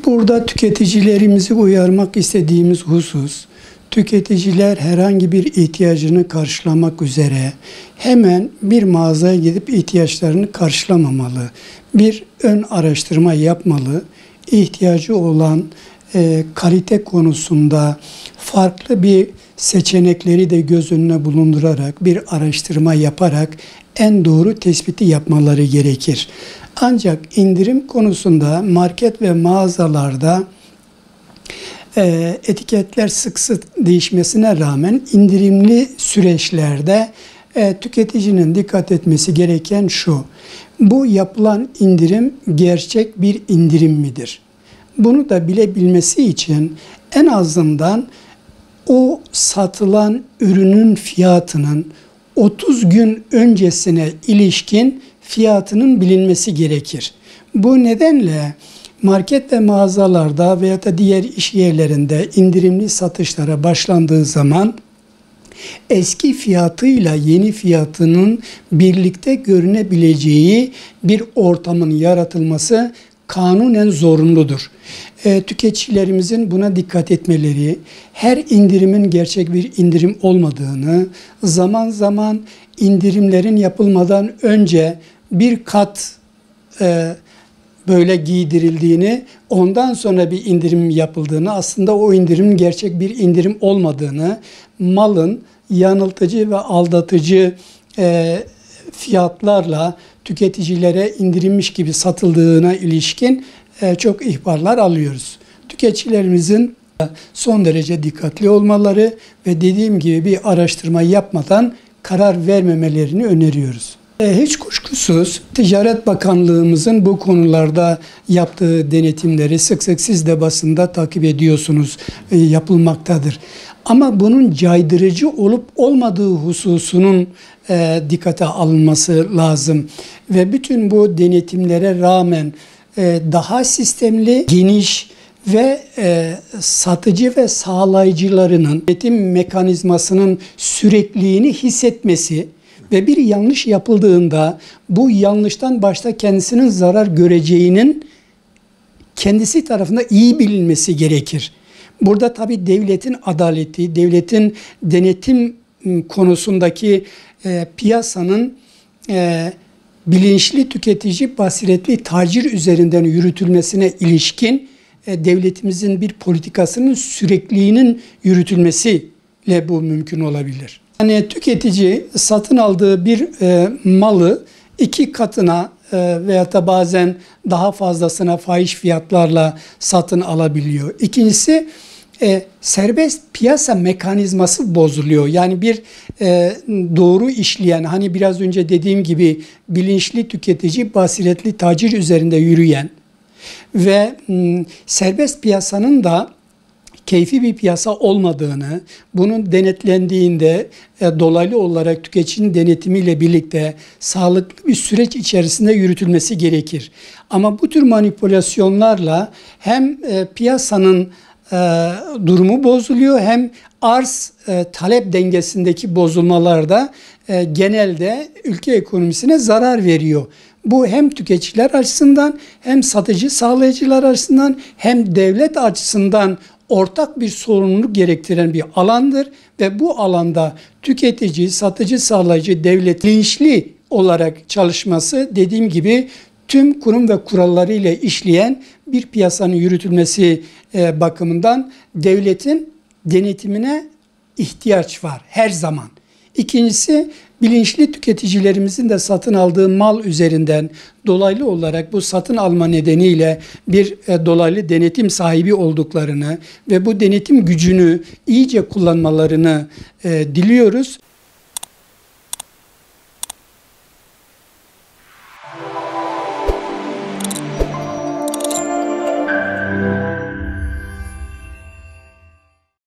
Burada tüketicilerimizi uyarmak istediğimiz husus, tüketiciler herhangi bir ihtiyacını karşılamak üzere hemen bir mağazaya gidip ihtiyaçlarını karşılamamalı. Bir ön araştırma yapmalı. İhtiyacı olan kalite konusunda farklı bir seçenekleri de göz önüne bulundurarak, bir araştırma yaparak en doğru tespiti yapmaları gerekir. Ancak indirim konusunda market ve mağazalarda etiketler sık sık değişmesine rağmen indirimli süreçlerde tüketicinin dikkat etmesi gereken şu: bu yapılan indirim gerçek bir indirim midir? Bunu da bilebilmesi için en azından o satılan ürünün fiyatının 30 gün öncesine ilişkin fiyatının bilinmesi gerekir. Bu nedenle market ve mağazalarda veya da diğer iş yerlerinde indirimli satışlara başlandığı zaman eski fiyatıyla yeni fiyatının birlikte görünebileceği bir ortamın yaratılması kanunen zorunludur. Tüketicilerimizin buna dikkat etmeleri, her indirimin gerçek bir indirim olmadığını, zaman zaman indirimlerin yapılmadan önce bir kat böyle giydirildiğini, ondan sonra bir indirim yapıldığını, aslında o indirimin gerçek bir indirim olmadığını, malın yanıltıcı ve aldatıcı fiyatlarla tüketicilere indirilmiş gibi satıldığına ilişkin çok ihbarlar alıyoruz. Tüketicilerimizin son derece dikkatli olmaları ve dediğim gibi bir araştırma yapmadan karar vermemelerini öneriyoruz. Hiç kuşkusuz Ticaret Bakanlığımızın bu konularda yaptığı denetimleri sık sık siz de basında takip ediyorsunuz, yapılmaktadır. Ama bunun caydırıcı olup olmadığı hususunun dikkate alınması lazım. Ve bütün bu denetimlere rağmen daha sistemli, geniş ve satıcı ve sağlayıcılarının denetim mekanizmasının sürekliliğini hissetmesi ve bir yanlış yapıldığında bu yanlıştan başta kendisinin zarar göreceğinin kendisi tarafından iyi bilinmesi gerekir. Burada tabii devletin adaleti, devletin denetim konusundaki piyasanın bilinçli tüketici, basiretli tacir üzerinden yürütülmesine ilişkin devletimizin bir politikasının sürekliliğinin yürütülmesiyle bu mümkün olabilir. Yani tüketici satın aldığı bir malı iki katına veyahut da bazen daha fazlasına fahiş fiyatlarla satın alabiliyor. İkincisi, serbest piyasa mekanizması bozuluyor. Yani bir doğru işleyen, hani biraz önce dediğim gibi bilinçli tüketici, basiretli tacir üzerinde yürüyen ve serbest piyasanın da keyfi bir piyasa olmadığını, bunun denetlendiğinde dolaylı olarak tüketicinin denetimiyle birlikte sağlıklı bir süreç içerisinde yürütülmesi gerekir. Ama bu tür manipülasyonlarla hem piyasanın durumu bozuluyor, hem arz talep dengesindeki bozulmalar da genelde ülke ekonomisine zarar veriyor. Bu hem tüketiciler açısından, hem satıcı sağlayıcılar açısından, hem devlet açısından ortak bir sorumluluk gerektiren bir alandır ve bu alanda tüketici, satıcı, sağlayıcı, devlet bilinçli olarak çalışması, dediğim gibi tüm kurum ve kurallarıyla işleyen bir piyasanın yürütülmesi bakımından devletin denetimine ihtiyaç var her zaman. İkincisi, bilinçli tüketicilerimizin de satın aldığı mal üzerinden dolaylı olarak bu satın alma nedeniyle bir dolaylı denetim sahibi olduklarını ve bu denetim gücünü iyice kullanmalarını diliyoruz.